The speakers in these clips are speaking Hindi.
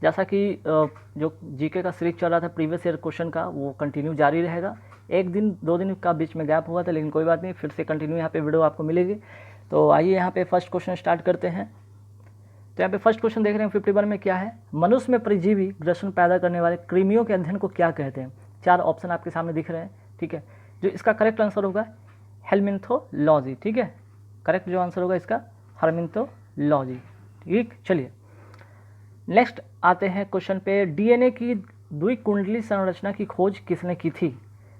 जैसा कि जो जीके का सीरीज चल रहा था प्रीवियस ईयर क्वेश्चन का, वो कंटिन्यू जारी रहेगा। एक दिन 2 दिन का बीच में गैप हुआ था, लेकिन कोई बात नहीं, फिर से कंटिन्यू यहाँ पे वीडियो आपको मिलेगी। तो आइए यहाँ पे फर्स्ट क्वेश्चन स्टार्ट करते हैं। तो यहाँ पे फर्स्ट क्वेश्चन देख रहे हैं 51 में क्या है, मनुष्य में परजीवी ग्रसन पैदा करने वाले कृमियों के अध्ययन को क्या कहते हैं। 4 ऑप्शन आपके सामने दिख रहे हैं, ठीक है। जो इसका करेक्ट आंसर होगा हेलमिन्थोलॉजी, ठीक है। करेक्ट जो आंसर होगा इसका हेलमिन्थोलॉजी, ठीक। चलिए नेक्स्ट आते हैं क्वेश्चन पे, डीएनए की द्विकुंडली संरचना की खोज किसने की थी।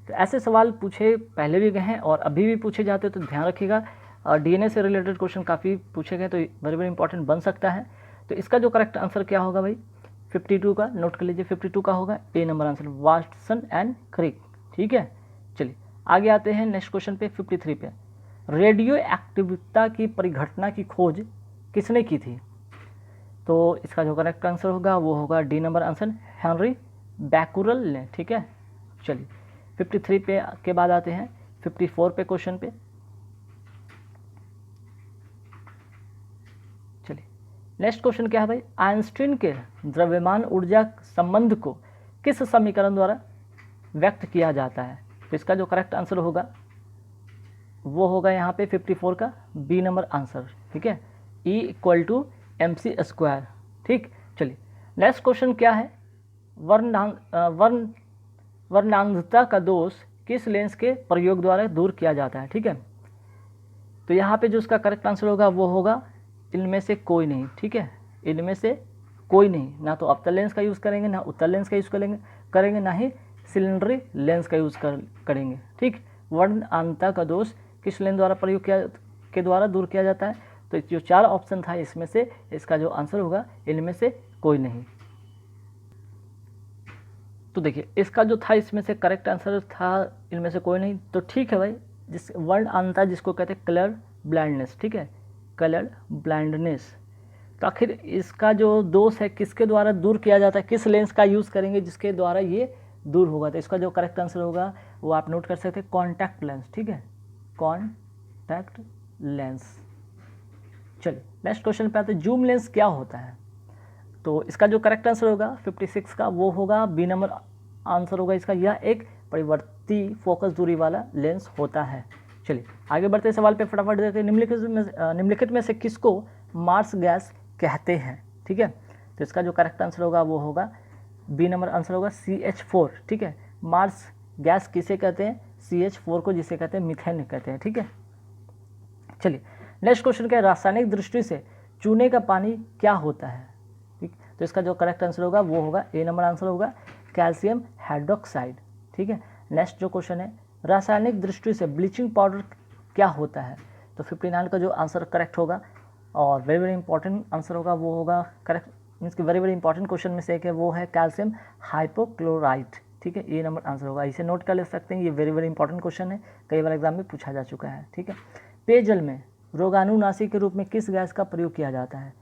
तो ऐसे सवाल पूछे पहले भी गए हैं और अभी भी पूछे जाते हैं, तो ध्यान रखिएगा। डीएनए से रिलेटेड क्वेश्चन काफ़ी पूछे गए, तो वेरी वेरी इंपॉर्टेंट बन सकता है। तो इसका जो करेक्ट आंसर क्या होगा भाई, 52 का नोट कर लीजिए, 52 का होगा A number answer, Watson and Crick, ठीक है। चलिए आगे आते हैं नेक्स्ट क्वेश्चन पे 53 पे, रेडियो एक्टिविता की परिघटना की खोज किसने की थी। तो इसका जो करेक्ट आंसर होगा वो होगा D number answer, Henry Becquerel ने, ठीक है। चलिए 53 पे के बाद आते हैं 54 पे क्वेश्चन पे। चलिए नेक्स्ट क्वेश्चन क्या है भाई, आइंस्टीन के द्रव्यमान ऊर्जा संबंध को किस समीकरण द्वारा व्यक्त किया जाता है। तो इसका जो करेक्ट आंसर होगा वो होगा यहाँ पे 54 का बी नंबर आंसर, ठीक है, E = mc², ठीक। चलिए नेक्स्ट क्वेश्चन क्या है, वर्णांधता का दोष किस लेंस के प्रयोग द्वारा दूर किया जाता है, ठीक है। तो यहाँ पे जो उसका करेक्ट आंसर होगा वो होगा इनमें से कोई नहीं, ठीक है, इनमें से कोई नहीं, ना तो अवतल लेंस का यूज़ करेंगे, ना उत्तल लेंस का यूज़ करेंगे, ना ही सिलेंडरी लेंस का यूज़ करेंगे, ठीक। वर्णांधता का दोष किस लेंस द्वारा प्रयोग के द्वारा दूर किया जाता है। तो जो 4 ऑप्शन था इसमें से इसका जो आंसर होगा इनमें से कोई नहीं। तो देखिए इसका जो था इसमें से करेक्ट आंसर था इनमें से कोई नहीं, तो ठीक है भाई। जिस वर्णांधता जिसको कहते हैं कलर ब्लाइंडनेस, ठीक है, कलर ब्लाइंडनेस। तो आखिर इसका जो दोष है किसके द्वारा दूर किया जाता है, किस लेंस का यूज़ करेंगे जिसके द्वारा ये दूर होगा। तो इसका जो करेक्ट आंसर होगा वो आप नोट कर सकते हैं, कॉन्टैक्ट लेंस, ठीक है, कॉन्टैक्ट लेंस। चलिए नेक्स्ट क्वेश्चन पे आते हैं, जूम लेंस क्या होता है। तो इसका जो करेक्ट आंसर होगा 56 का वो होगा बी नंबर आंसर होगा इसका, यह एक परिवर्ती फोकस दूरी वाला लेंस होता है। चलिए आगे बढ़ते सवाल पे फटाफट देखते हैं, निम्नलिखित में से किसको मार्स गैस कहते हैं, ठीक है। तो इसका जो करेक्ट आंसर होगा वो होगा बी नंबर आंसर होगा CH4, ठीक है। मार्स गैस किसे कहते हैं, CH4 को, जिसे कहते हैं मीथेन कहते हैं, ठीक है। चलिए नेक्स्ट क्वेश्चन क्या है, रासायनिक दृष्टि से चूने का पानी क्या होता है, ठीक। तो इसका जो करेक्ट आंसर होगा वो होगा ए नंबर आंसर होगा कैल्शियम हाइड्रोक्साइड, ठीक है। नेक्स्ट जो क्वेश्चन है, रासायनिक दृष्टि से ब्लीचिंग पाउडर क्या होता है। तो 59 का जो आंसर करेक्ट होगा और वेरी वेरी इंपॉर्टेंट आंसर होगा वो होगा करेक्ट, मीन्स कि वेरी वेरी इंपॉर्टेंट क्वेश्चन में से एक है वो है कैल्शियम हाइपोक्लोराइट, ठीक है, ए नंबर आंसर होगा। इसे नोट कर ले सकते हैं, ये वेरी वेरी इंपॉर्टेंट क्वेश्चन है, कई बार एग्जाम में पूछा जा चुका है, ठीक है। पेयजल में रोगाणुनाशी के रूप में किस गैस का प्रयोग किया जाता है।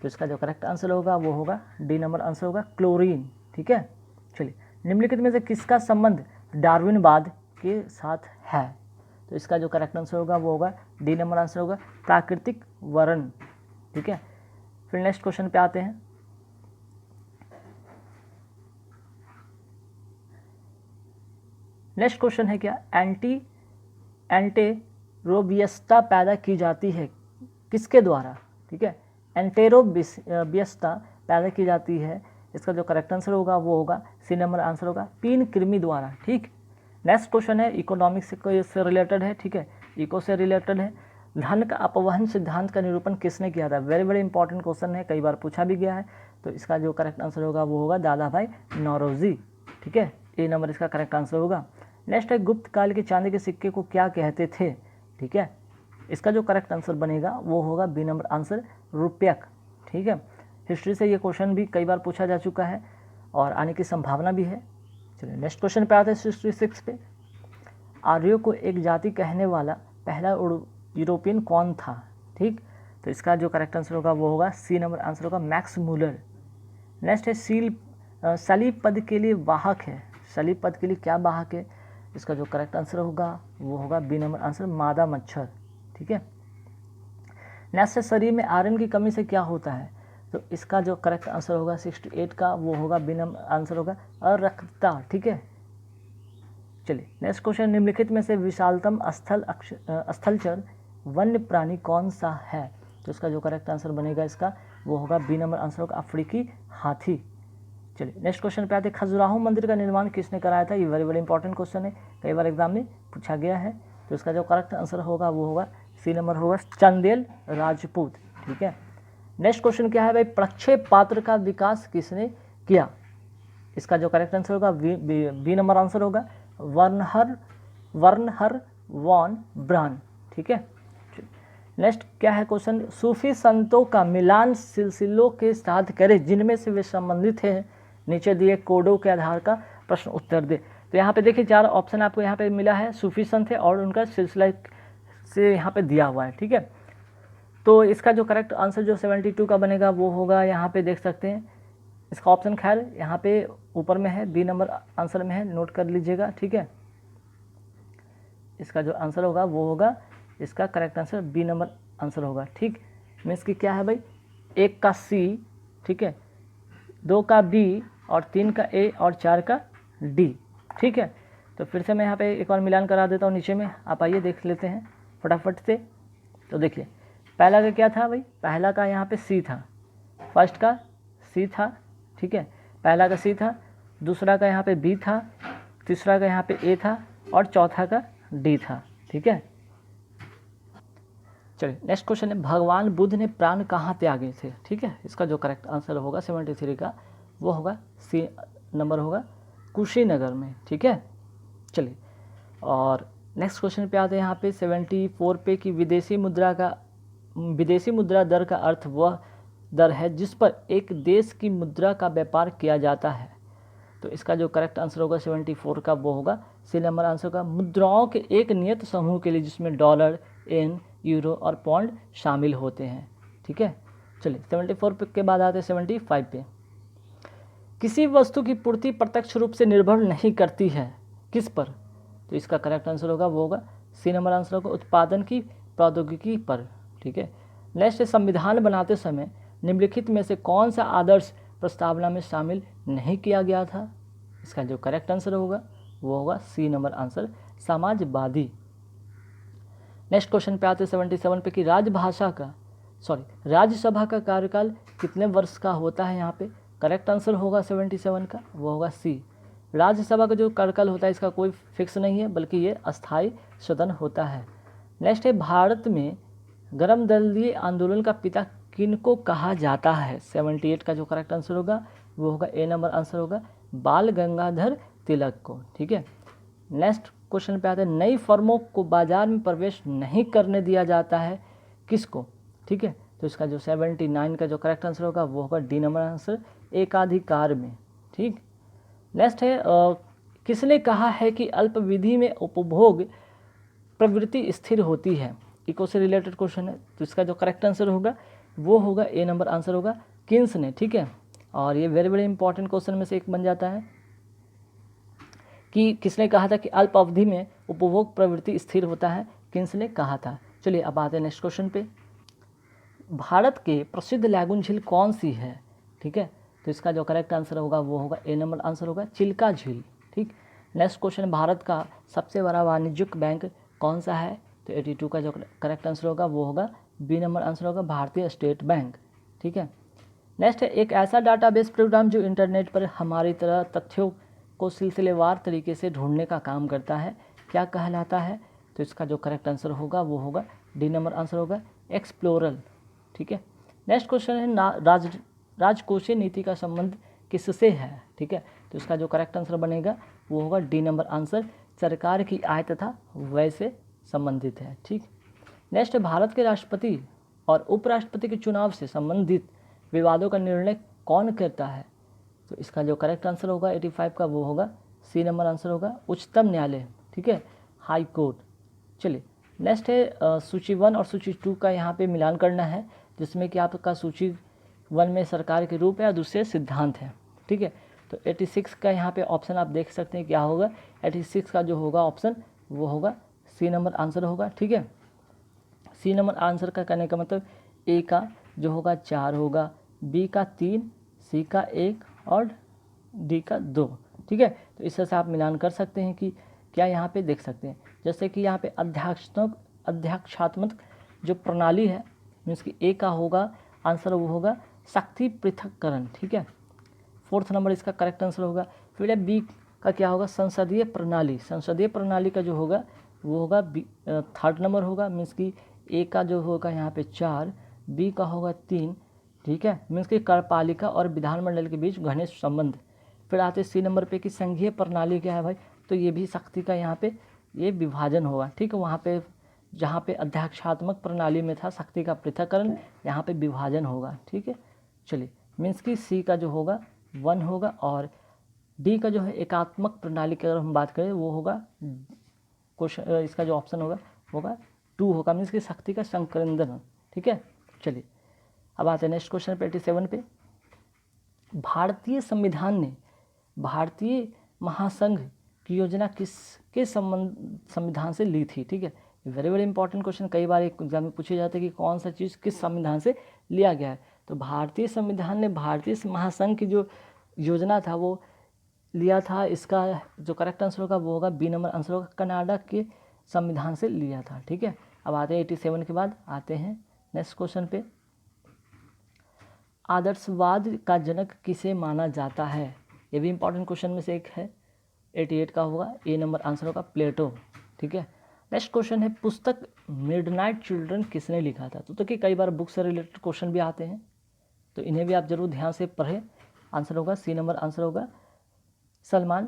तो इसका जो करेक्ट आंसर होगा वो होगा डी नंबर आंसर होगा क्लोरीन, ठीक है। चलिए निम्नलिखित में से किसका संबंध डार्विनवाद के साथ है। तो इसका जो करेक्ट आंसर होगा वो होगा डी नंबर आंसर होगा प्राकृतिक वर्ण, ठीक है। फिर नेक्स्ट क्वेश्चन पे आते हैं, नेक्स्ट क्वेश्चन है क्या, एंटेरोबियस्ता पैदा की जाती है किसके द्वारा, ठीक है। एंटेरोबियस्ता पैदा की जाती है, इसका जो करेक्ट आंसर होगा वो होगा सी नंबर आंसर होगा पीन कृमि द्वारा, ठीक। नेक्स्ट क्वेश्चन है इकोनॉमिक्स से रिलेटेड है, ठीक है, इको से रिलेटेड है, धन का अपवहन सिद्धांत का निरूपण किसने किया था। वेरी वेरी इंपॉर्टेंट क्वेश्चन है, कई बार पूछा भी गया है। तो इसका जो करेक्ट आंसर होगा वो होगा दादा भाई नौरोजी, ठीक है, ए नंबर इसका करेक्ट आंसर होगा। नेक्स्ट है गुप्त काल के चांदी के सिक्के को क्या कहते थे, ठीक है। इसका जो करेक्ट आंसर बनेगा वो होगा बी नंबर आंसर रुपयक, ठीक है। हिस्ट्री से ये क्वेश्चन भी कई बार पूछा जा चुका है और आने की संभावना भी है। चलिए नेक्स्ट क्वेश्चन पे आते हैं 66 पे, आर्यों को एक जाति कहने वाला पहला यूरोपियन कौन था, ठीक। तो इसका जो करेक्ट आंसर होगा वो होगा सी नंबर आंसर होगा मैक्स मूलर। नेक्स्ट है सलीब पद के लिए वाहक है, सलीब पद के लिए क्या वाहक है। इसका जो करेक्ट आंसर होगा वो होगा बी नंबर आंसर मादा मच्छर, ठीक है। नेक्स्ट है शरीर में आयरन की कमी से क्या होता है। तो इसका जो करेक्ट आंसर होगा 68 का वो होगा बी नंबर आंसर होगा अरक्ता। ठीक है, चलिए नेक्स्ट क्वेश्चन, निम्नलिखित में से विशालतम स्थलचर वन्य प्राणी कौन सा है? तो इसका जो करेक्ट आंसर बनेगा इसका वो होगा बी नंबर आंसर होगा अफ्रीकी हाथी। चलिए नेक्स्ट क्वेश्चन पे आते हैं, खजुराहो मंदिर का निर्माण किसने कराया था? ये वेरी वेरी इंपॉर्टेंट क्वेश्चन है, कई बार एग्जाम में पूछा गया है। तो इसका जो करेक्ट आंसर होगा वो होगा सी नंबर होगा चंदेल राजपूत। ठीक है, नेक्स्ट क्वेश्चन क्या है भाई, प्रक्षेप पात्र का विकास किसने किया? इसका जो करेक्ट आंसर होगा बी नंबर आंसर होगा वर्नहर वॉन ब्रान। ठीक है, नेक्स्ट क्या है क्वेश्चन, सूफी संतों का मिलान सिलसिलों के साथ करें जिनमें से वे संबंधित हैं, नीचे दिए कोडों के आधार का प्रश्न उत्तर दे। तो यहाँ पे देखिए 4 ऑप्शन आपको यहाँ पे मिला है, सूफी संत है और उनका सिलसिला से यहाँ पे दिया हुआ है। ठीक है, तो इसका जो करेक्ट आंसर जो 72 का बनेगा वो होगा, यहाँ पे देख सकते हैं इसका ऑप्शन खैर यहाँ पे ऊपर में है, बी नंबर आंसर में है, नोट कर लीजिएगा। ठीक है, इसका जो आंसर होगा वो होगा इसका correct answer B number answer होगा। ठीक, मीन्स की क्या है भाई, 1 का सी, ठीक है, 2 का बी और 3 का ए और 4 का डी। ठीक है, तो फिर से मैं यहाँ पे एक और मिलान करा देता हूँ, नीचे में आप आइए देख लेते हैं फटाफट से। तो देखिए पहला का क्या था भाई, पहला का यहाँ पे सी था, फर्स्ट का सी था। ठीक है, पहला का सी था, दूसरा का यहाँ पे बी था, तीसरा का यहाँ पे ए था और चौथा का डी था। ठीक है, चलिए नेक्स्ट क्वेश्चन है, भगवान बुद्ध ने प्राण कहाँ त्यागे थे? ठीक है, इसका जो करेक्ट आंसर होगा 73 का वो होगा सी नंबर होगा कुशीनगर में। ठीक है, चलिए और नेक्स्ट क्वेश्चन पे आते हैं यहाँ पे 74 पे कि विदेशी मुद्रा दर का अर्थ वह दर है जिस पर एक देश की मुद्रा का व्यापार किया जाता है। तो इसका जो करेक्ट आंसर होगा 74 का वो होगा सी नंबर आंसर होगा मुद्राओं के एक नियत समूह के लिए जिसमें डॉलर, येन, यूरो और पाउंड शामिल होते हैं। ठीक है, चलिए 74 के बाद आते हैं 75 पे, किसी वस्तु की पूर्ति प्रत्यक्ष रूप से निर्भर नहीं करती है, किस पर? तो इसका करेक्ट आंसर होगा वो होगा सी नंबर आंसर होगा उत्पादन की प्रौद्योगिकी पर। ठीक है, नेक्स्ट है, संविधान बनाते समय निम्नलिखित में से कौन सा आदर्श प्रस्तावना में शामिल नहीं किया गया था? इसका जो करेक्ट आंसर होगा वो होगा सी नंबर आंसर समाजवादी। नेक्स्ट क्वेश्चन पे आते हैं 77 पे कि राज्यसभा का कार्यकाल कितने वर्ष का होता है? यहाँ पे करेक्ट आंसर होगा 77 का वो होगा सी। राज्यसभा का जो कार्यकाल होता है इसका कोई फिक्स नहीं है बल्कि ये अस्थायी सदन होता है। नेक्स्ट है, भारत में गर्म दलीय आंदोलन का पिता किनको कहा जाता है? 78 का जो करेक्ट आंसर होगा वो होगा ए नंबर आंसर होगा बाल गंगाधर तिलक को। ठीक है, नेक्स्ट क्वेश्चन पे आते हैं, नई फर्मों को बाजार में प्रवेश नहीं करने दिया जाता है, किसको? ठीक है, तो इसका जो 79 का जो करेक्ट आंसर होगा वो होगा डी नंबर आंसर एकाधिकार में। ठीक, नेक्स्ट है, किसने कहा है कि अल्पविधि में उपभोग प्रवृत्ति स्थिर होती है? इको से रिलेटेड क्वेश्चन है, तो इसका जो करेक्ट आंसर होगा वो होगा ए नंबर आंसर होगा किन्स ने। ठीक है, और ये वेरी वेरी इंपॉर्टेंट क्वेश्चन में से एक बन जाता है कि किसने कहा था कि अल्प अवधि में उपभोग प्रवृत्ति स्थिर होता है, किन्स ने कहा था। चलिए अब आते हैं नेक्स्ट क्वेश्चन पे, भारत के प्रसिद्ध लैगून झील कौन सी है? ठीक है, तो इसका जो करेक्ट आंसर होगा वो होगा ए नंबर आंसर होगा चिल्का झील। ठीक, नेक्स्ट क्वेश्चन, भारत का सबसे बड़ा वाणिज्यिक बैंक कौन सा है? तो 82 का जो करेक्ट आंसर होगा वो होगा बी नंबर आंसर होगा भारतीय स्टेट बैंक। ठीक है, नेक्स्ट है, एक ऐसा डाटाबेस प्रोग्राम जो इंटरनेट पर हमारी तरह तथ्यों को सिलसिलेवार तरीके से ढूंढने का काम करता है, क्या कहलाता है? तो इसका जो करेक्ट आंसर होगा वो होगा डी नंबर आंसर होगा एक्सप्लोरर। ठीक है, नेक्स्ट क्वेश्चन है, राजकोषीय नीति का संबंध किससे है? ठीक है, तो इसका जो करेक्ट आंसर बनेगा वो होगा डी नंबर आंसर सरकार की आय तथा व्यय से संबंधित है। ठीक, नेक्स्ट, भारत के राष्ट्रपति और उपराष्ट्रपति के चुनाव से संबंधित विवादों का निर्णय कौन करता है? तो इसका जो करेक्ट आंसर होगा 85 का वो होगा सी नंबर आंसर होगा उच्चतम न्यायालय। ठीक है, हाई कोर्ट। चलिए नेक्स्ट है, सूची 1 और सूची 2 का यहाँ पे मिलान करना है, जिसमें कि आपका सूची 1 में सरकार के रूप है और दूसरे सिद्धांत है। ठीक है, तो 86 का यहाँ पे ऑप्शन आप देख सकते हैं क्या होगा, 86 का जो होगा ऑप्शन वो होगा सी नंबर आंसर होगा। ठीक है, सी नंबर आंसर का कहने का मतलब ए का जो होगा 4 होगा, बी का 3, सी का 1 और डी का 2। ठीक है, तो इस तरह से आप मिलान कर सकते हैं कि क्या यहाँ पे देख सकते हैं, जैसे कि यहाँ पे अध्याक्षात्मक जो प्रणाली है, मीन्स कि ए का होगा आंसर, वो होगा शक्ति पृथक्करण। ठीक है, 4th नंबर इसका करेक्ट आंसर होगा। फिर है बी का क्या होगा, संसदीय प्रणाली। संसदीय प्रणाली का जो होगा वो होगा 3rd नंबर होगा, मीन्स कि ए का जो होगा यहाँ पे 4, बी का होगा 3। ठीक है, मीन्स कि कार्यपालिका और विधानमंडल के बीच घनिष्ठ संबंध। फिर आते सी नंबर पे कि संघीय प्रणाली क्या है भाई, तो ये भी शक्ति का यहाँ पे ये विभाजन होगा। ठीक है, वहाँ पे जहाँ पे अध्यक्षात्मक प्रणाली में था शक्ति का पृथक्करण, यहाँ पे विभाजन होगा। ठीक है, चलिए, मीन्स कि सी का जो होगा 1 होगा, और डी का जो है एकात्मक प्रणाली की अगर हम बात करें वो होगा क्वेश्चन, इसका जो ऑप्शन होगा 2 होगा, मीन्स कि शक्ति का संकेंद्रण। ठीक है, चलिए अब आते हैं नेक्स्ट क्वेश्चन पे 87 पे। भारतीय संविधान ने भारतीय महासंघ की योजना किसके संविधान से ली थी। ठीक है, वेरी वेरी इंपॉर्टेंट क्वेश्चन, कई बार एक एग्जाम में पूछे जाते हैं कि कौन सा चीज़ किस संविधान से लिया गया है। तो भारतीय संविधान ने भारतीय महासंघ की जो योजना था वो लिया था। इसका जो करेक्ट आंसर होगा वो होगा बी नंबर आंसर होगा, कनाडा के संविधान से लिया था। ठीक है, अब आते हैं 87 के बाद आते हैं नेक्स्ट क्वेश्चन पे। आदर्शवाद का जनक किसे माना जाता है, ये भी इंपॉर्टेंट क्वेश्चन में से एक है। 88 का होगा, ए नंबर आंसर होगा प्लेटो। ठीक है, नेक्स्ट क्वेश्चन है पुस्तक मिडनाइट चिल्ड्रन किसने लिखा था। तो कि कई बार बुक से रिलेटेड क्वेश्चन भी आते हैं, तो इन्हें भी आप जरूर ध्यान से पढ़ें। आंसर होगा सी नंबर आंसर होगा सलमान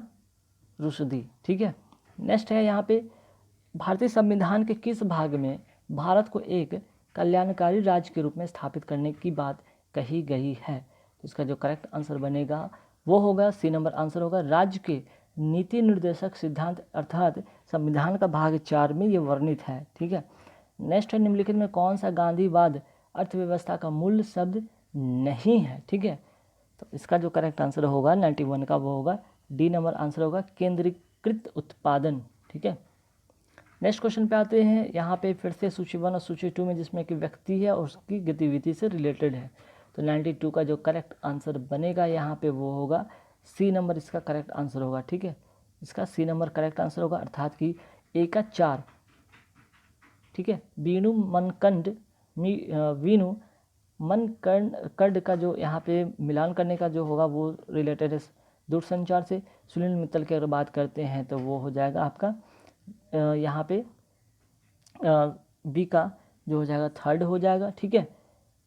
रुश्दी। ठीक है, नेक्स्ट है यहाँ पे भारतीय संविधान के किस भाग में भारत को एक कल्याणकारी राज्य के रूप में स्थापित करने की बात कही गई है। तो इसका जो करेक्ट आंसर बनेगा वो होगा सी नंबर आंसर होगा राज्य के नीति निर्देशक सिद्धांत, अर्थात संविधान का भाग 4 में ये वर्णित है। ठीक है, नेक्स्ट है निम्नलिखित में कौन सा गांधीवाद अर्थव्यवस्था का मूल शब्द नहीं है। ठीक है, तो इसका जो करेक्ट आंसर होगा 91 का वो होगा डी नंबर आंसर होगा केंद्रीकृत उत्पादन। ठीक है, नेक्स्ट क्वेश्चन पे आते हैं। यहाँ पे फिर से सूची 1 और सूची 2 में जिसमें कि व्यक्ति है और उसकी गतिविधि से रिलेटेड है। तो 92 का जो करेक्ट आंसर बनेगा यहाँ पे वो होगा सी नंबर, इसका करेक्ट आंसर होगा। ठीक है, इसका सी नंबर करेक्ट आंसर होगा, अर्थात कि ए का 4। ठीक है, वीणु मनकंड का जो यहाँ पे मिलान करने का जो होगा वो रिलेटेड है दूरसंचार से। सुनील मित्तल की अगर बात करते हैं तो वो हो जाएगा आपका यहाँ पे बी का जो हो जाएगा 3rd हो जाएगा। ठीक है,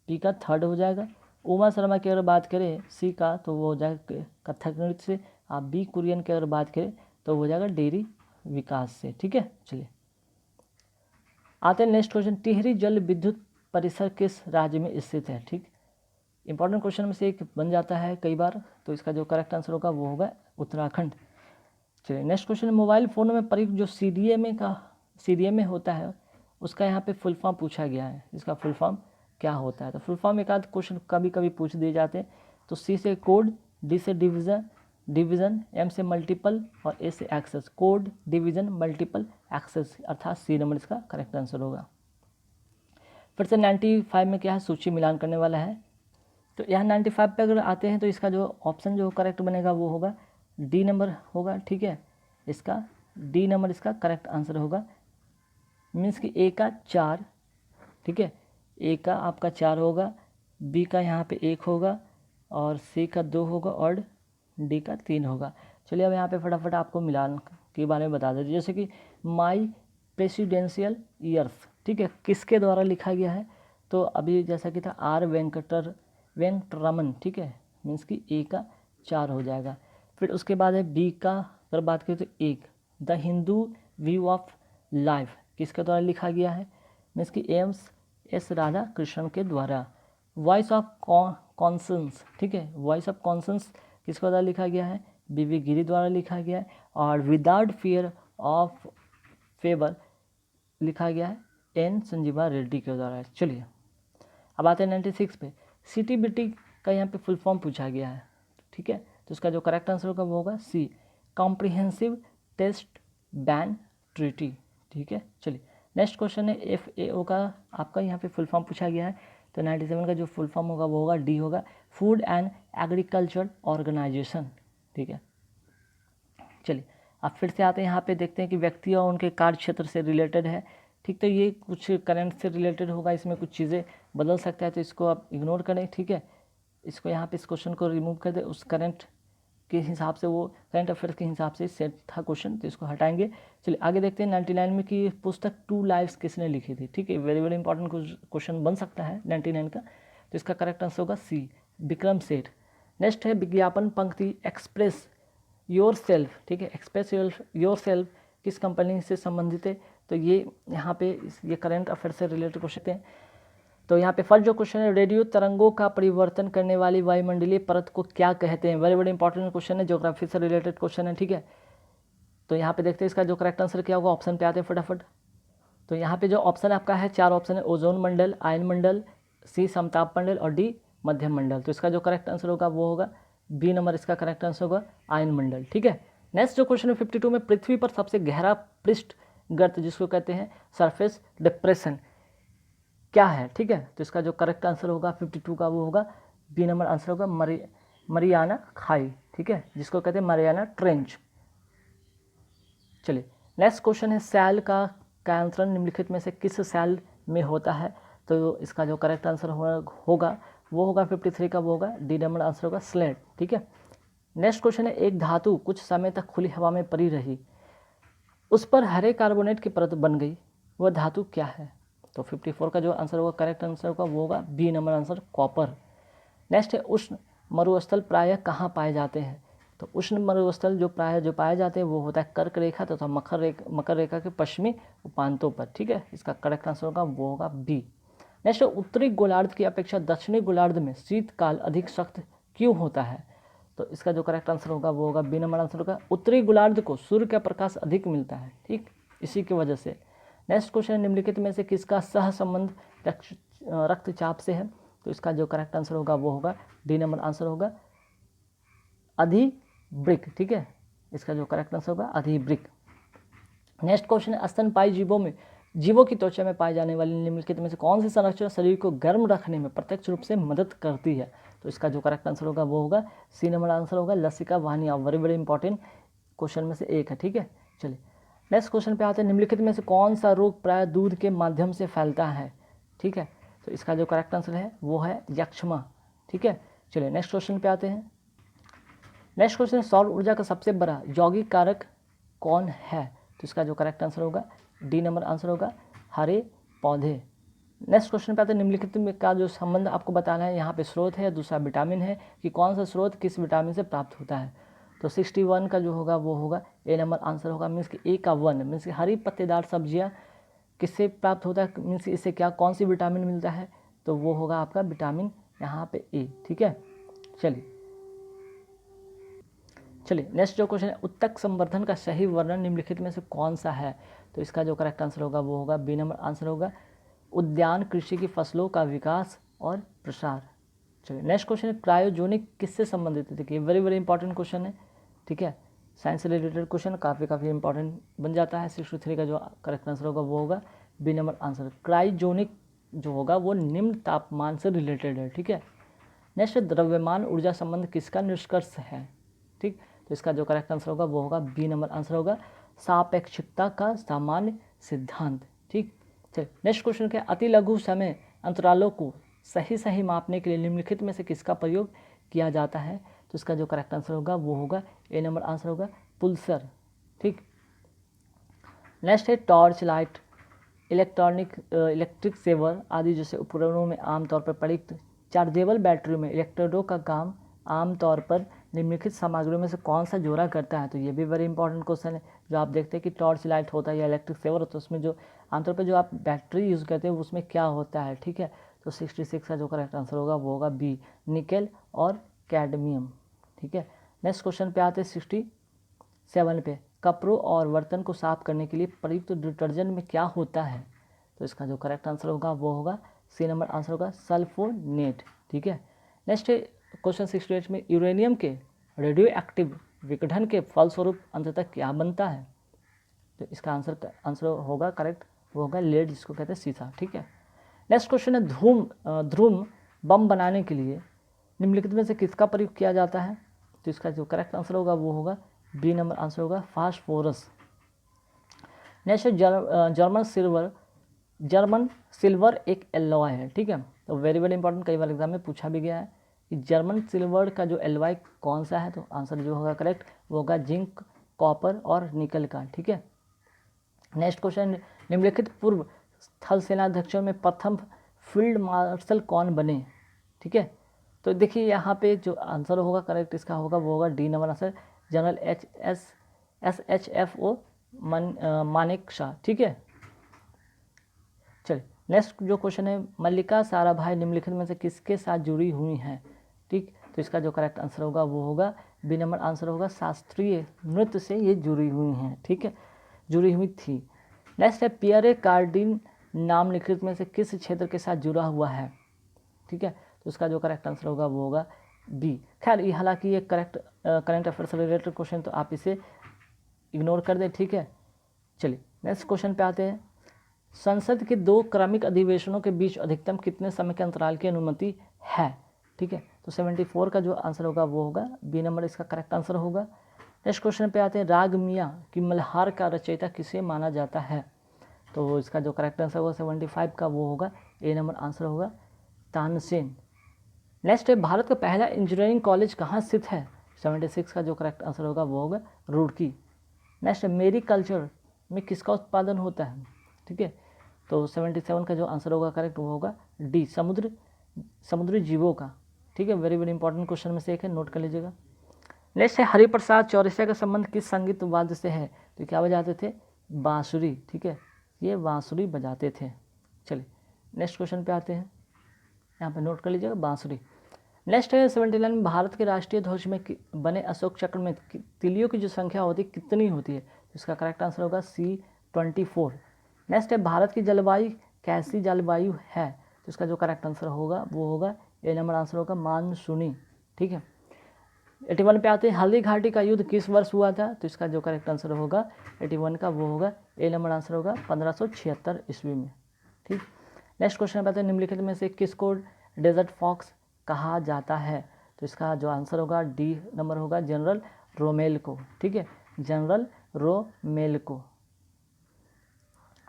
बी का 3rd हो जाएगा। उमा शर्मा की अगर बात करें सी का तो वो हो जाएगा कथक नृत्य से। आप बी कुरियन की अगर बात करें तो वो हो जाएगा डेयरी विकास से। ठीक है, चलिए आते हैं नेक्स्ट क्वेश्चन। टिहरी जल विद्युत परिसर किस राज्य में स्थित है। ठीक, इंपॉर्टेंट क्वेश्चन में से एक बन जाता है कई बार, तो इसका जो करेक्ट आंसर होगा वो होगा उत्तराखंड। चलिए नेक्स्ट क्वेश्चन, मोबाइल फ़ोन में प्रयुक्त जो CDMA होता है उसका यहाँ पे फुल फॉर्म पूछा गया है। इसका फुल फॉर्म क्या होता है, तो फुल फॉर्म एक आध क्वेश्चन कभी कभी पूछ दिए जाते हैं। तो सी से कोड, डी से डिवीज़न, एम से मल्टीपल और ए से access. Code, division, multiple, access, अर्थात सी नंबर इसका करेक्ट आंसर होगा। फिर से 95 में क्या है, सूची मिलान करने वाला है। तो यहाँ 95 पे अगर आते हैं तो इसका जो ऑप्शन जो करेक्ट बनेगा वो होगा डी नंबर होगा। ठीक है, इसका डी नंबर इसका करेक्ट आंसर होगा, मीन्स कि ए का 4। ठीक है, ए का आपका 4 होगा, बी का यहाँ पे 1 होगा और सी का 2 होगा और डी का 3 होगा। चलिए अब यहाँ पे फटाफट आपको मिलान के बारे में बता दें। जैसे कि माई प्रेसिडेंशियल ईयर्स, ठीक है, किसके द्वारा लिखा गया है, तो अभी जैसा कि था आर वेंकटरमन। ठीक है, मीन्स कि ए का 4 हो जाएगा। फिर उसके बाद है बी का अगर बात करें तो 1, the Hindu view of life किसके द्वारा लिखा गया है, मीन्स कि एस राधा कृष्णन के द्वारा। वॉइस ऑफ कॉन्सेंस, ठीक है, वॉइस ऑफ कॉन्सेंस किसके द्वारा लिखा गया है, बीवी गिरी द्वारा लिखा गया है। और विदाउट फियर ऑफ फेवर लिखा गया है एन संजीवा रेड्डी के द्वारा। चलिए अब आते हैं 96 पे। CTBT का यहाँ पे फुल फॉर्म पूछा गया है। ठीक है, तो इसका जो करेक्ट आंसर होगा वो होगा सी, कॉम्प्रिहेंसिव टेस्ट बैन ट्रीटी। ठीक है, चलिए नेक्स्ट क्वेश्चन है FAO का आपका यहाँ पे फुल फॉर्म पूछा गया है। तो 97 का जो फुल फॉर्म होगा वो होगा डी होगा, फूड एंड एग्रीकल्चर ऑर्गेनाइजेशन, ठीक है। चलिए अब फिर से आते हैं यहाँ पे, देखते हैं कि व्यक्ति और उनके कार्य क्षेत्र से रिलेटेड है, ठीक। तो ये कुछ करंट से रिलेटेड होगा, इसमें कुछ चीज़ें बदल सकता है, तो इसको आप इग्नोर करें, ठीक है। इसको यहाँ पे इस क्वेश्चन को रिमूव कर दे, उस करंट के हिसाब से, वो करंट अफेयर्स के हिसाब से सेट था क्वेश्चन, तो इसको हटाएंगे। चलिए आगे देखते हैं 99 में कि पुस्तक टू लाइव्स किसने लिखी थी, ठीक है। वेरी वेरी इंपॉर्टेंट क्वेश्चन बन सकता है 99 का, तो इसका करेक्ट आंसर होगा सी, विक्रम सेठ। नेक्स्ट है विज्ञापन पंक्ति एक्सप्रेस योर सेल्फ, ठीक है। एक्सप्रेस योर सेल्फ किस कंपनी से संबंधित है, तो ये यहाँ पे ये करंट अफेयर से रिलेटेड क्वेश्चन हैं। तो यहाँ पे फर्स्ट जो क्वेश्चन है, रेडियो तरंगों का परिवर्तन करने वाली वायुमंडलीय परत को क्या कहते हैं। वेरी वेरी इंपॉर्टेंट क्वेश्चन है, ज्योग्राफी से रिलेटेड क्वेश्चन है, ठीक है। तो यहाँ पे देखते हैं इसका जो करेक्ट आंसर क्या होगा, ऑप्शन पे आते हैं फटाफट। तो यहाँ पे जो ऑप्शन आपका है, 4 ऑप्शन है, ओजोन मंडल, आयन मंडल, सी समताप मंडल और डी मध्यम मंडल। तो इसका जो करेक्ट आंसर होगा वो होगा बी नंबर, इसका करेक्ट आंसर होगा आयन मंडल, ठीक है। नेक्स्ट जो क्वेश्चन है 52 में, पृथ्वी पर सबसे गहरा पृष्ठ गर्त जिसको कहते हैं सरफेस डिप्रेशन क्या है, ठीक है। तो इसका जो करेक्ट आंसर होगा 52 का वो होगा बी नंबर, आंसर होगा मरियाना खाई, ठीक है, जिसको कहते हैं मरियाना ट्रेंच। चलिए नेक्स्ट क्वेश्चन है, सेल का कायांतरण निम्नलिखित में से किस सेल में होता है। तो इसका जो करेक्ट आंसर होगा वो होगा 53 का, वो होगा डी नंबर, आंसर होगा स्लेट, ठीक है। नेक्स्ट क्वेश्चन है, एक धातु कुछ समय तक खुली हवा में पड़ी रही, उस पर हरे कार्बोनेट की परत बन गई, वह धातु क्या है। तो 54 का जो आंसर होगा, करेक्ट आंसर होगा वो होगा B number, answer copper. Next है, उष्ण मरुस्थल प्रायः कहाँ पाए जाते हैं। तो उष्ण मरुस्थल जो प्रायः जो पाए जाते हैं वो होता है कर्क रेखा तथा मकर रेखा के पश्चिमी उपांतों पर, ठीक है। इसका करेक्ट आंसर होगा वो होगा बी। नेक्स्ट, उत्तरी गोलार्ध की अपेक्षा दक्षिणी गोलार्ध में शीतकाल अधिक सख्त क्यों होता है। तो इसका जो करेक्ट आंसर होगा वो होगा बी नंबर, आंसर होगा उत्तरी गोलार्ध को सूर्य का प्रकाश अधिक मिलता है, ठीक, इसी की वजह से। नेक्स्ट क्वेश्चन, निम्नलिखित में से किसका सह संबंध रक्तचाप से है। तो इसका जो करेक्ट आंसर होगा वो होगा डी नंबर, आंसर होगा अधिवृक्क, ठीक है। इसका जो करेक्ट आंसर होगा अधिवृक्क। नेक्स्ट क्वेश्चन है, स्तनपायी जीवों की त्वचा में पाई जाने वाली निम्नलिखित में से कौन सी संरचना शरीर को गर्म रखने में प्रत्यक्ष रूप से मदद करती है। तो इसका जो करेक्ट आंसर होगा वो होगा सी नंबर, आंसर होगा लसिका वाहिनी। वेरी वेरी इंपॉर्टेंट क्वेश्चन में से एक है, ठीक है। चलिए नेक्स्ट क्वेश्चन पे आते हैं, निम्नलिखित में से कौन सा रोग प्राय दूध के माध्यम से फैलता है, ठीक है। तो इसका जो करेक्ट आंसर है वो है यक्ष्मा, ठीक है। चलिए नेक्स्ट क्वेश्चन पे आते हैं। नेक्स्ट क्वेश्चन, सौर ऊर्जा का सबसे बड़ा यौगिक कारक कौन है। तो इसका जो करेक्ट आंसर होगा डी नंबर, आंसर होगा हरे पौधे। नेक्स्ट क्वेश्चन पे आते हैं, निम्नलिखित में का जो संबंध आपको बताना है, यहाँ पे स्रोत है, दूसरा विटामिन है, कि कौन सा स्रोत किस विटामिन से प्राप्त होता है। तो 61 का जो होगा वो होगा ए नंबर, आंसर होगा मीन्स कि ए का 1 मीन्स कि हरी पत्तेदार सब्जियाँ किससे प्राप्त होता है, मीन्स कि इससे क्या कौन सी विटामिन मिलता है, तो वो होगा आपका विटामिन यहाँ पे ए, ठीक है। चलिए नेक्स्ट जो क्वेश्चन है, उत्तक संवर्धन का सही वर्णन निम्नलिखित में से कौन सा है। तो इसका जो करेक्ट आंसर होगा वो होगा बी नंबर, आंसर होगा उद्यान कृषि की फसलों का विकास और प्रसार। चलिए नेक्स्ट क्वेश्चन है, क्रायोजोनिक किससे संबंधित है। देखिए वेरी वेरी इंपॉर्टेंट क्वेश्चन है, ठीक है। साइंस से रिलेटेड क्वेश्चन काफ़ी इंपॉर्टेंट बन जाता है। 63 का जो करेक्ट आंसर होगा वो होगा बी नंबर, आंसर। क्रायोजोनिक जो होगा वो निम्न तापमान से रिलेटेड है, ठीक है। नेक्स्ट, द्रव्यमान ऊर्जा संबंध किसका निष्कर्ष है, ठीक। तो इसका जो करेक्ट आंसर होगा वो होगा बी नंबर, आंसर होगा सापेक्षिकता का सामान्य सिद्धांत, ठीक। चलिए नेक्स्ट क्वेश्चन क्या, अति लघु समय अंतरालों को सही मापने के लिए निम्नलिखित में से किसका प्रयोग किया जाता है। तो इसका जो करेक्ट आंसर होगा वो होगा ए नंबर, आंसर होगा पुल्सर, ठीक। नेक्स्ट है, टॉर्च लाइट, इलेक्ट्रिक सेवर आदि जैसे उपकरणों में आमतौर पर प्रयुक्त चार्जेबल बैटरियों में इलेक्ट्रोडों का काम आमतौर पर निम्नलिखित सामग्रियों में से कौन सा जोड़ा करता है। तो ये भी वेरी इंपॉर्टेंट क्वेश्चन है। जो आप देखते हैं कि टॉर्च लाइट होता है या इलेक्ट्रिक सेवर होता है, उसमें जो आमतौर पर जो आप बैटरी यूज़ करते हैं उसमें क्या होता है, ठीक है। तो 66 का जो करेक्ट आंसर होगा वो होगा बी, निकेल और कैडमियम, ठीक है। नेक्स्ट क्वेश्चन पे आते हैं 67 पे, कपड़ों और बर्तन को साफ करने के लिए प्रयुक्त डिटर्जेंट में क्या होता है। तो इसका जो करेक्ट आंसर होगा वो होगा सी नंबर, आंसर होगा सल्फोनेट, ठीक है। नेक्स्ट क्वेश्चन 68 में, यूरेनियम के रेडियो एक्टिव विघटन के फलस्वरूप अंततः क्या बनता है। तो इसका आंसर होगा करेक्ट, वो होगा लेड, जिसको कहते हैं सीसा, ठीक है। नेक्स्ट क्वेश्चन है, ध्रुव बम बनाने के लिए निम्नलिखित में से किसका प्रयोग किया जाता है? तो इसका जो करेक्ट आंसर होगा वो होगा बी नंबर आंसर होगा फास्फोरस। नेक्स्ट जर्मन सिल्वर एक एलॉय है, ठीक है। तो वेरी वेरी इंपॉर्टेंट, कई बार एग्जाम में पूछा भी गया है कि जर्मन सिल्वर का जो एलॉय कौन सा है। तो आंसर जो होगा करेक्ट वो होगा जिंक, कॉपर और निकल का, ठीक है। नेक्स्ट क्वेश्चन, निम्नलिखित पूर्व थल सेनाध्यक्षों में प्रथम फील्ड मार्शल कौन बने, ठीक है। तो देखिए यहाँ पे जो आंसर होगा करेक्ट इसका होगा वो होगा D number answer general SHFO Manek Shah, ठीक है। चलिए नेक्स्ट जो क्वेश्चन है, मल्लिका साराभाई निम्नलिखित में से किसके साथ जुड़ी हुई हैं, ठीक। तो इसका जो करेक्ट आंसर होगा वो होगा बी नंबर आंसर होगा शास्त्रीय नृत्य से ये जुड़ी हुई हैं, ठीक है, जुड़ी हुई थी। नेक्स्ट है पियरे कार्डिन निम्नलिखित में से किस क्षेत्र के साथ जुड़ा हुआ है, ठीक है। तो इसका जो करेक्ट आंसर होगा वो होगा बी। खैर ये हालांकि ये करंट अफेयर से रिलेटेड क्वेश्चन तो आप इसे इग्नोर कर दें, ठीक है। चलिए नेक्स्ट क्वेश्चन पे आते हैं, संसद के 2 क्रमिक अधिवेशनों के बीच अधिकतम कितने समय के अंतराल की अनुमति है, ठीक है। तो 74 का जो आंसर होगा वो होगा बी नंबर इसका करेक्ट आंसर होगा। नेक्स्ट क्वेश्चन पे आते हैं, राग मियाँ की मल्हार का रचयिता किसे माना जाता है। तो इसका जो करेक्ट आंसर होगा 75 का वो होगा ए नंबर आंसर होगा तानसेन। नेक्स्ट है, भारत का पहला इंजीनियरिंग कॉलेज कहाँ स्थित है। 76 का जो करेक्ट आंसर होगा वो होगा रुड़की। नेक्स्ट है, मेरी कल्चर में किसका उत्पादन होता है, ठीक है। तो 77 का जो आंसर होगा करेक्ट वो होगा डी समुद्री जीवों का, ठीक है। वेरी वेरी इंपॉर्टेंट क्वेश्चन में से एक है, नोट कर लीजिएगा। नेक्स्ट है, हरिप्रसाद चौरसिया का संबंध किस संगीत वाद्य से है। तो क्या बजाते थे, बांसुरी, ठीक है, ये बांसुरी बजाते थे। चलिए नेक्स्ट क्वेश्चन पे आते हैं, यहाँ पे नोट कर लीजिएगा बांसुरी। नेक्स्ट है 79 में भारत के राष्ट्रीय ध्वज में बने अशोक चक्र में तिलियों की जो संख्या होती है कितनी होती है। तो इसका करेक्ट आंसर होगा C24। नेक्स्ट है, भारत की जलवायु कैसी जलवायु है। तो इसका जो करेक्ट आंसर होगा वो होगा ए नंबर आंसर होगा मानसूनी, ठीक है। 81 पे आते हैं, हल्दी घाटी का युद्ध किस वर्ष हुआ था। तो इसका जो करेक्ट आंसर होगा 81 का वो होगा ए नंबर आंसर होगा 1576 ईस्वी में, ठीक। नेक्स्ट क्वेश्चन पे आते हैं, निम्नलिखित में से किसको डेजर्ट फॉक्स कहा जाता है। तो इसका जो आंसर होगा डी नंबर होगा जनरल रोमेल को, ठीक है, जनरल रोमेल को।